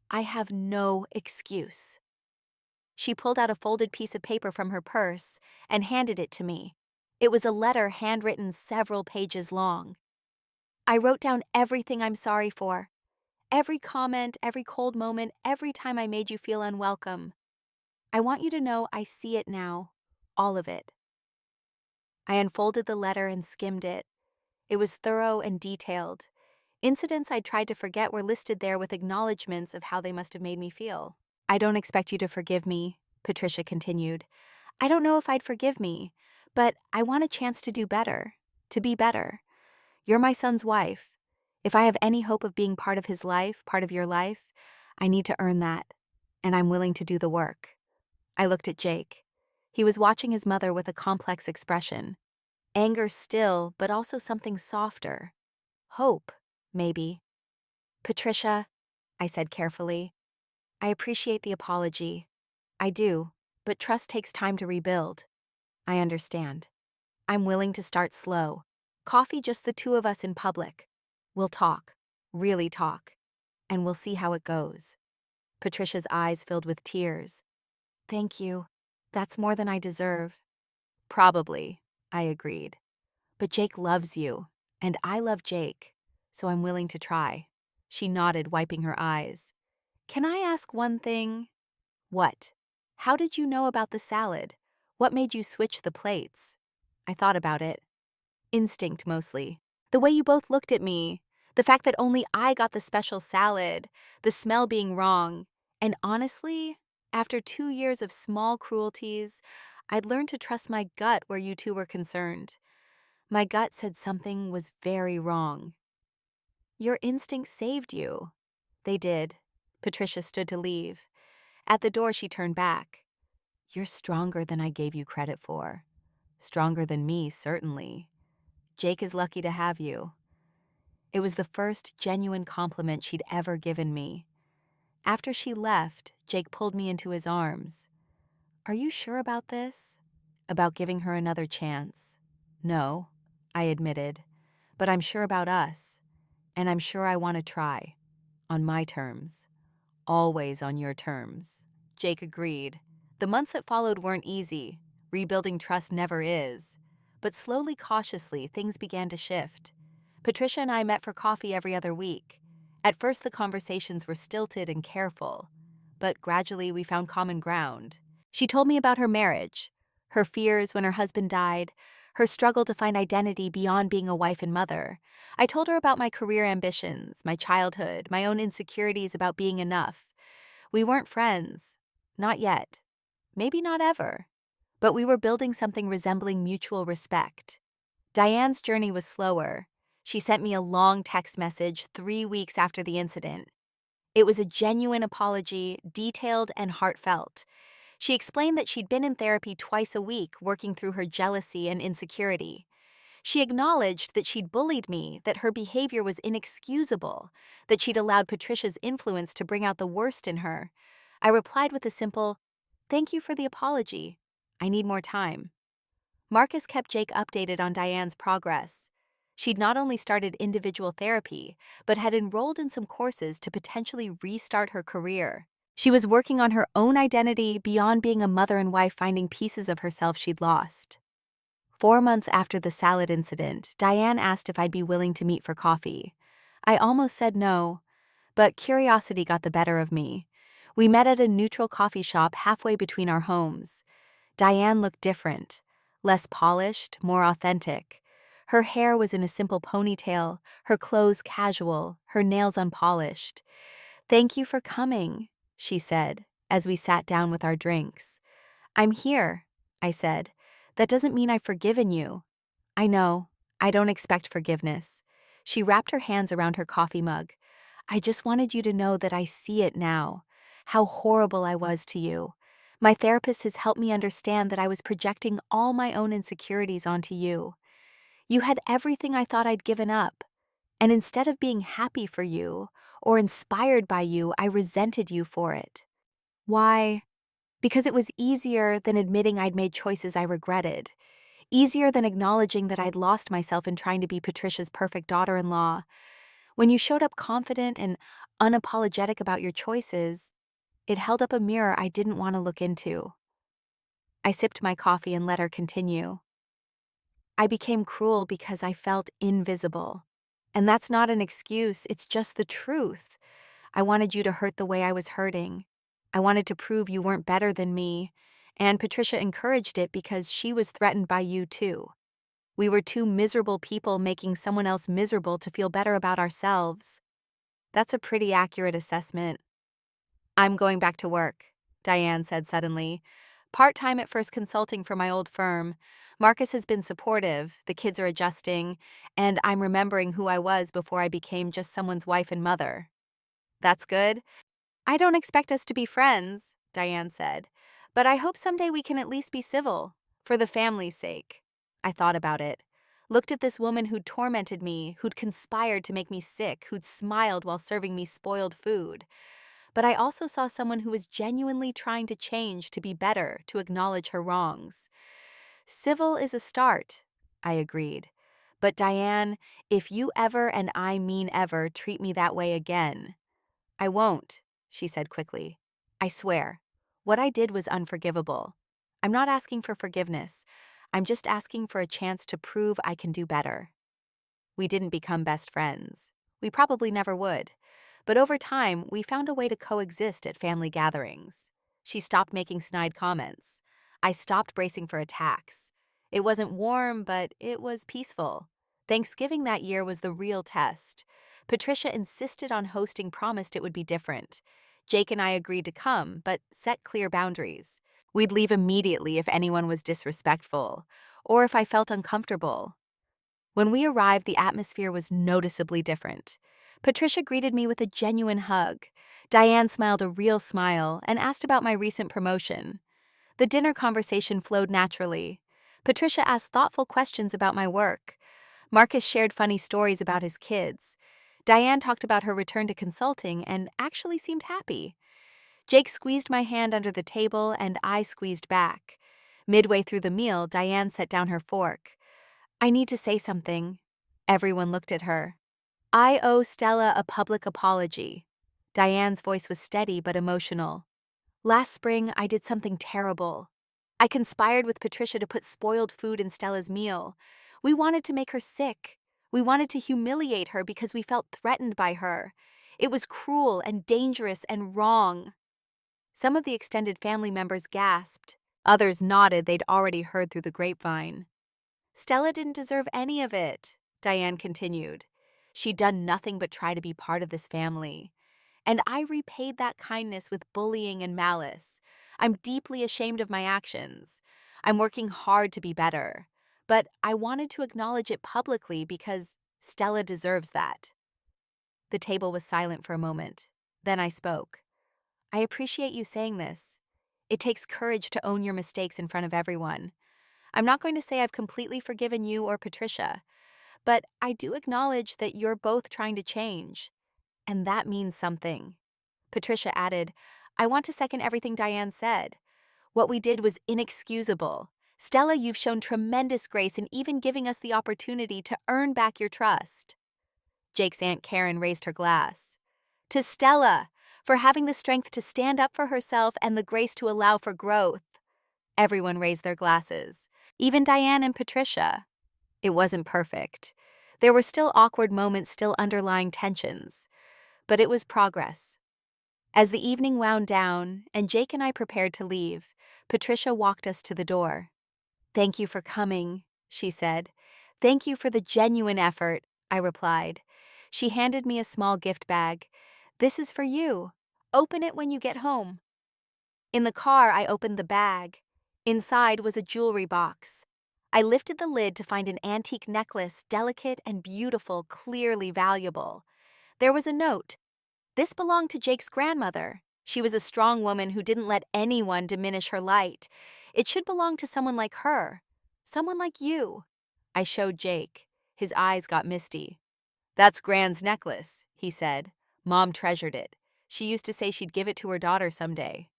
[SPEAKER 1] I have no excuse." She pulled out a folded piece of paper from her purse and handed it to me. It was a letter handwritten several pages long. "I wrote down everything I'm sorry for. Every comment, every cold moment, every time I made you feel unwelcome. I want you to know I see it now. All of it." I unfolded the letter and skimmed it. It was thorough and detailed. Incidents I'd tried to forget were listed there with acknowledgments of how they must have made me feel. "I don't expect you to forgive me," Patricia continued. "I don't know if I'd forgive me, but I want a chance to do better, to be better. You're my son's wife. If I have any hope of being part of his life, part of your life, I need to earn that, and I'm willing to do the work." I looked at Jake. He was watching his mother with a complex expression. Anger still, but also something softer. Hope, maybe. "Patricia," I said carefully, "I appreciate the apology. I do, but trust takes time to rebuild. I understand. I'm willing to start slow. Coffee, just the two of us in public. We'll talk, really talk, and we'll see how it goes." Patricia's eyes filled with tears. "Thank you. That's more than I deserve." "Probably," I agreed. "But Jake loves you, and I love Jake, so I'm willing to try." She nodded, wiping her eyes. "Can I ask one thing?" "What?" "How did you know about the salad? What made you switch the plates?" I thought about it. Instinct, mostly. The way you both looked at me, the fact that only I got the special salad, the smell being wrong, and honestly, after 2 years of small cruelties, I'd learned to trust my gut where you two were concerned. My gut said something was very wrong. Your instincts saved you." "They did." Patricia stood to leave. At the door, she turned back. "You're stronger than I gave you credit for. Stronger than me, certainly. Jake is lucky to have you." It was the first genuine compliment she'd ever given me. After she left, Jake pulled me into his arms. "Are you sure about this? About giving her another chance?" "No," I admitted, "but I'm sure about us. And I'm sure I want to try. On my terms. Always on your terms." Jake agreed. The months that followed weren't easy. Rebuilding trust never is. But slowly, cautiously, things began to shift. Patricia and I met for coffee every other week. At first, the conversations were stilted and careful. But gradually, we found common ground. She told me about her marriage, her fears when her husband died, her struggle to find identity beyond being a wife and mother. I told her about my career ambitions, my childhood, my own insecurities about being enough. We weren't friends. Not yet. Maybe not ever. But we were building something resembling mutual respect. Diane's journey was slower. She sent me a long text message 3 weeks after the incident. It was a genuine apology, detailed and heartfelt. She explained that she'd been in therapy twice a week, working through her jealousy and insecurity. She acknowledged that she'd bullied me, that her behavior was inexcusable, that she'd allowed Patricia's influence to bring out the worst in her. I replied with a simple, "Thank you for the apology. I need more time." Marcus kept Jake updated on Diane's progress. She'd not only started individual therapy, but had enrolled in some courses to potentially restart her career. She was working on her own identity beyond being a mother and wife, finding pieces of herself she'd lost. 4 months after the salad incident, Diane asked if I'd be willing to meet for coffee. I almost said no, but curiosity got the better of me. We met at a neutral coffee shop halfway between our homes. Diane looked different, less polished, more authentic. Her hair was in a simple ponytail, her clothes casual, her nails unpolished. "Thank you for coming," she said, as we sat down with our drinks. "I'm here," I said. "That doesn't mean I've forgiven you." "I know. I don't expect forgiveness." She wrapped her hands around her coffee mug. "I just wanted you to know that I see it now, how horrible I was to you. My therapist has helped me understand that I was projecting all my own insecurities onto you. You had everything I thought I'd given up. And instead of being happy for you or inspired by you, I resented you for it. Why? Because it was easier than admitting I'd made choices I regretted. Easier than acknowledging that I'd lost myself in trying to be Patricia's perfect daughter-in-law. When you showed up confident and unapologetic about your choices, it held up a mirror I didn't want to look into." I sipped my coffee and let her continue. "I became cruel because I felt invisible. And that's not an excuse, it's just the truth. I wanted you to hurt the way I was hurting. I wanted to prove you weren't better than me. And Patricia encouraged it because she was threatened by you too. We were two miserable people making someone else miserable to feel better about ourselves." "That's a pretty accurate assessment." "I'm going back to work," Diane said suddenly. "Part-time at first consulting for my old firm. Marcus has been supportive, the kids are adjusting, and I'm remembering who I was before I became just someone's wife and mother." "That's good. I don't expect us to be friends," Diane said, "but I hope someday we can at least be civil, for the family's sake." I thought about it. Looked at this woman who'd tormented me, who'd conspired to make me sick, who'd smiled while serving me spoiled food. But I also saw someone who was genuinely trying to change, to be better, to acknowledge her wrongs. "Civil is a start," I agreed. "But Diane, if you ever, and I mean ever, treat me that way again—" "I won't," she said quickly. "I swear. What I did was unforgivable. I'm not asking for forgiveness. I'm just asking for a chance to prove I can do better." We didn't become best friends. We probably never would. But over time, we found a way to coexist at family gatherings. She stopped making snide comments. I stopped bracing for attacks. It wasn't warm, but it was peaceful. Thanksgiving that year was the real test. Patricia insisted on hosting, promised it would be different. Jake and I agreed to come, but set clear boundaries. We'd leave immediately if anyone was disrespectful, or if I felt uncomfortable. When we arrived, the atmosphere was noticeably different. Patricia greeted me with a genuine hug. Diane smiled a real smile and asked about my recent promotion. The dinner conversation flowed naturally. Patricia asked thoughtful questions about my work. Marcus shared funny stories about his kids. Diane talked about her return to consulting and actually seemed happy. Jake squeezed my hand under the table and I squeezed back. Midway through the meal, Diane set down her fork. "I need to say something." Everyone looked at her. "I owe Stella a public apology." Diane's voice was steady but emotional. "Last spring, I did something terrible. I conspired with Patricia to put spoiled food in Stella's meal. We wanted to make her sick. We wanted to humiliate her because we felt threatened by her. It was cruel and dangerous and wrong." Some of the extended family members gasped. Others nodded they'd already heard through the grapevine. "Stella didn't deserve any of it," Diane continued. "She'd done nothing but try to be part of this family. And I repaid that kindness with bullying and malice. I'm deeply ashamed of my actions. I'm working hard to be better. But I wanted to acknowledge it publicly because Stella deserves that." The table was silent for a moment. Then I spoke. "I appreciate you saying this. It takes courage to own your mistakes in front of everyone. I'm not going to say I've completely forgiven you or Patricia, but I do acknowledge that you're both trying to change. And that means something." Patricia added, "I want to second everything Diane said. What we did was inexcusable. Stella, you've shown tremendous grace in even giving us the opportunity to earn back your trust." Jake's Aunt Karen raised her glass. "To Stella, for having the strength to stand up for herself and the grace to allow for growth." Everyone raised their glasses, even Diane and Patricia. It wasn't perfect. There were still awkward moments, still underlying tensions. But it was progress. As the evening wound down and Jake and I prepared to leave, Patricia walked us to the door. "Thank you for coming," she said. "Thank you for the genuine effort," I replied. She handed me a small gift bag. "This is for you. Open it when you get home." In the car, I opened the bag. Inside was a jewelry box. I lifted the lid to find an antique necklace, delicate and beautiful, clearly valuable. There was a note. This belonged to Jake's grandmother. She was a strong woman who didn't let anyone diminish her light. It should belong to someone like her. Someone like you. I showed Jake. His eyes got misty. "That's Gran's necklace," he said. "Mom treasured it. She used to say she'd give it to her daughter someday."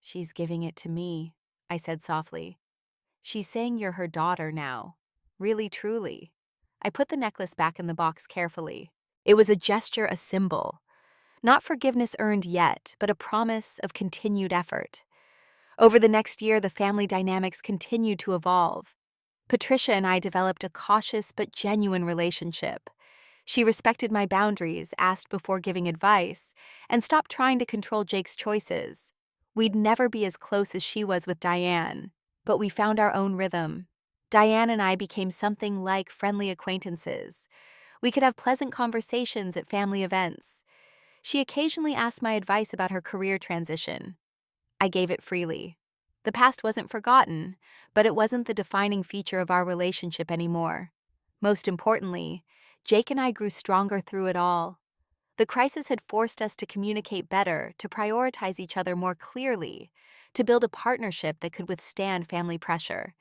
[SPEAKER 1] "She's giving it to me," I said softly. "She's saying you're her daughter now. Really, truly." I put the necklace back in the box carefully. It was a gesture, a symbol. Not forgiveness earned yet, but a promise of continued effort. Over the next year, the family dynamics continued to evolve. Patricia and I developed a cautious but genuine relationship. She respected my boundaries, asked before giving advice, and stopped trying to control Jake's choices. We'd never be as close as she was with Diane, but we found our own rhythm. Diane and I became something like friendly acquaintances. We could have pleasant conversations at family events. She occasionally asked my advice about her career transition. I gave it freely. The past wasn't forgotten, but it wasn't the defining feature of our relationship anymore. Most importantly, Jake and I grew stronger through it all. The crisis had forced us to communicate better, to prioritize each other more clearly, to build a partnership that could withstand family pressure.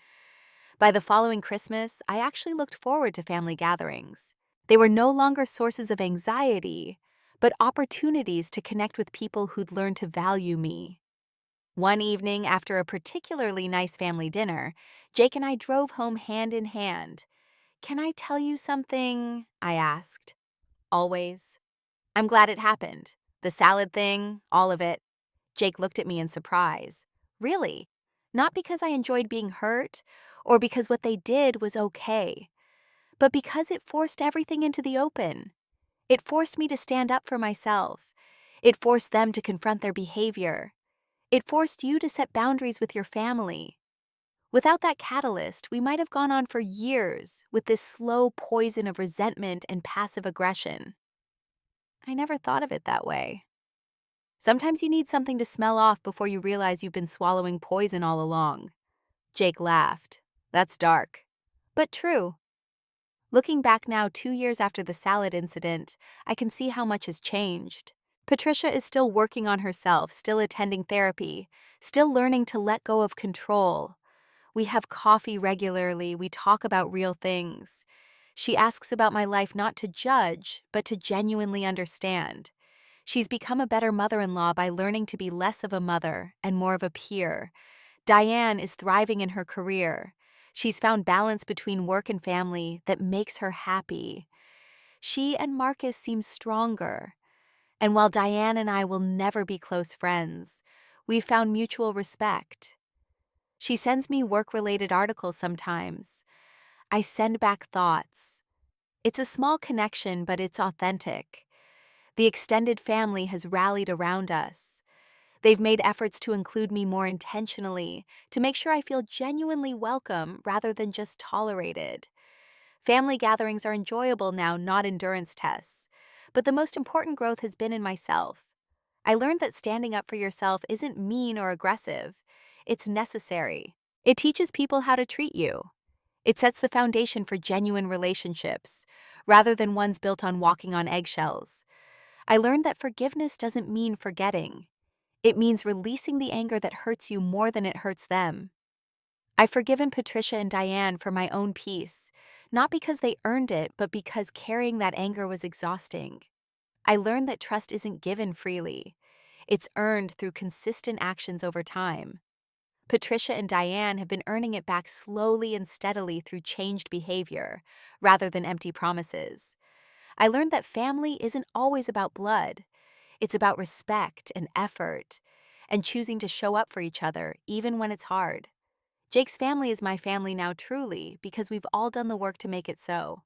[SPEAKER 1] By the following Christmas, I actually looked forward to family gatherings. They were no longer sources of anxiety, but opportunities to connect with people who'd learned to value me. One evening, after a particularly nice family dinner, Jake and I drove home hand in hand. "Can I tell you something?" I asked. "Always." "I'm glad it happened. The salad thing, all of it." Jake looked at me in surprise. "Really? Not because I enjoyed being hurt, or because what they did was okay, but because it forced everything into the open. It forced me to stand up for myself. It forced them to confront their behavior. It forced you to set boundaries with your family. Without that catalyst, we might have gone on for years with this slow poison of resentment and passive aggression." I never thought of it that way. Sometimes you need something to smell off before you realize you've been swallowing poison all along. Jake laughed. "That's dark." But true. Looking back now, 2 years after the salad incident, I can see how much has changed. Patricia is still working on herself, still attending therapy, still learning to let go of control. We have coffee regularly, we talk about real things. She asks about my life not to judge, but to genuinely understand. She's become a better mother-in-law by learning to be less of a mother and more of a peer. Diane is thriving in her career. She's found balance between work and family that makes her happy. She and Marcus seem stronger. And while Diane and I will never be close friends, we've found mutual respect. She sends me work-related articles sometimes. I send back thoughts. It's a small connection, but it's authentic. The extended family has rallied around us. They've made efforts to include me more intentionally, to make sure I feel genuinely welcome rather than just tolerated. Family gatherings are enjoyable now, not endurance tests. But the most important growth has been in myself. I learned that standing up for yourself isn't mean or aggressive. It's necessary. It teaches people how to treat you. It sets the foundation for genuine relationships, rather than ones built on walking on eggshells. I learned that forgiveness doesn't mean forgetting. It means releasing the anger that hurts you more than it hurts them. I've forgiven Patricia and Diane for my own peace, not because they earned it, but because carrying that anger was exhausting. I learned that trust isn't given freely. It's earned through consistent actions over time. Patricia and Diane have been earning it back slowly and steadily through changed behavior, rather than empty promises. I learned that family isn't always about blood. It's about respect and effort, and choosing to show up for each other, even when it's hard. Jake's family is my family now truly, because we've all done the work to make it so.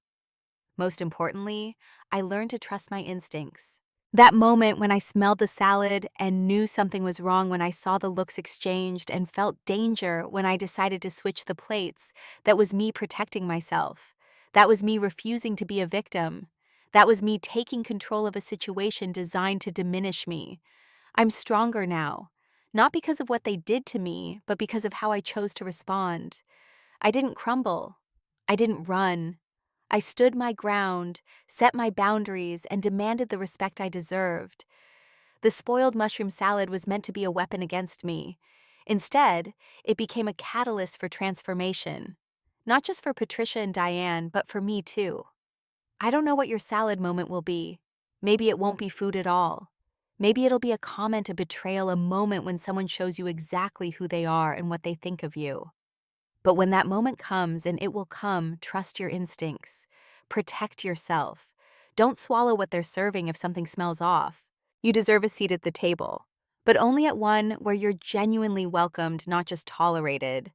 [SPEAKER 1] Most importantly, I learned to trust my instincts. That moment when I smelled the salad and knew something was wrong when I saw the looks exchanged and felt danger when I decided to switch the plates, that was me protecting myself. That was me refusing to be a victim. That was me taking control of a situation designed to diminish me. I'm stronger now, not because of what they did to me, but because of how I chose to respond. I didn't crumble. I didn't run. I stood my ground, set my boundaries, and demanded the respect I deserved. The spoiled mushroom salad was meant to be a weapon against me. Instead, it became a catalyst for transformation. Not just for Patricia and Diane, but for me too. I don't know what your salad moment will be. Maybe it won't be food at all. Maybe it'll be a comment, a betrayal, a moment when someone shows you exactly who they are and what they think of you. But when that moment comes, and it will come, trust your instincts. Protect yourself. Don't swallow what they're serving if something smells off. You deserve a seat at the table, but only at one where you're genuinely welcomed, not just tolerated.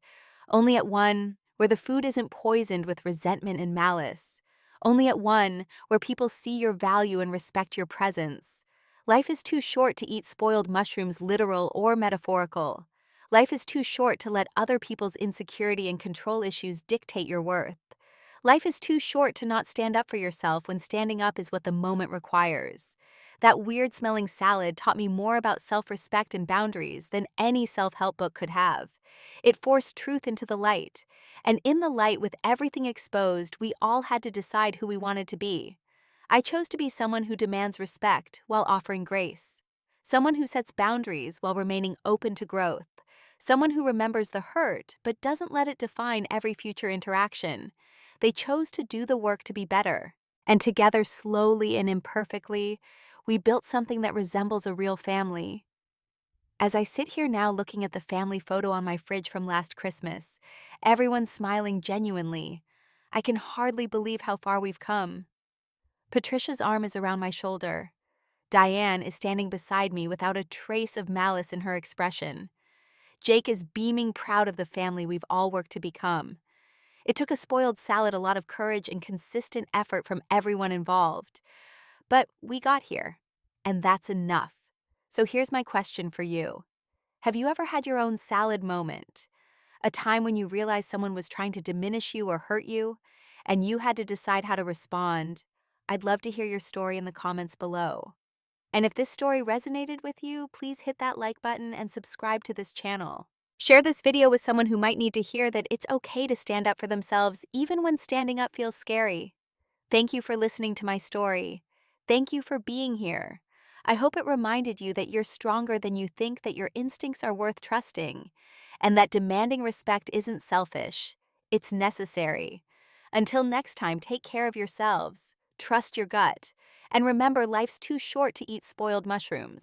[SPEAKER 1] Only at one where the food isn't poisoned with resentment and malice. Only at one where people see your value and respect your presence. Life is too short to eat spoiled mushrooms, literal or metaphorical. Life is too short to let other people's insecurity and control issues dictate your worth. Life is too short to not stand up for yourself when standing up is what the moment requires. That weird-smelling salad taught me more about self-respect and boundaries than any self-help book could have. It forced truth into the light, and in the light, with everything exposed, we all had to decide who we wanted to be. I chose to be someone who demands respect while offering grace. Someone who sets boundaries while remaining open to growth. Someone who remembers the hurt but doesn't let it define every future interaction. They chose to do the work to be better. And together, slowly and imperfectly, we built something that resembles a real family. As I sit here now looking at the family photo on my fridge from last Christmas, everyone smiling genuinely, I can hardly believe how far we've come. Patricia's arm is around my shoulder. Diane is standing beside me without a trace of malice in her expression. Jake is beaming, proud of the family we've all worked to become. It took a spoiled salad, a lot of courage, and consistent effort from everyone involved. But we got here, and that's enough. So here's my question for you. Have you ever had your own salad moment? A time when you realized someone was trying to diminish you or hurt you, and you had to decide how to respond? I'd love to hear your story in the comments below. And if this story resonated with you, please hit that like button and subscribe to this channel. Share this video with someone who might need to hear that it's okay to stand up for themselves even when standing up feels scary. Thank you for listening to my story. Thank you for being here. I hope it reminded you that you're stronger than you think, that your instincts are worth trusting, and that demanding respect isn't selfish. It's necessary. Until next time, take care of yourselves, trust your gut, and remember, life's too short to eat spoiled mushrooms.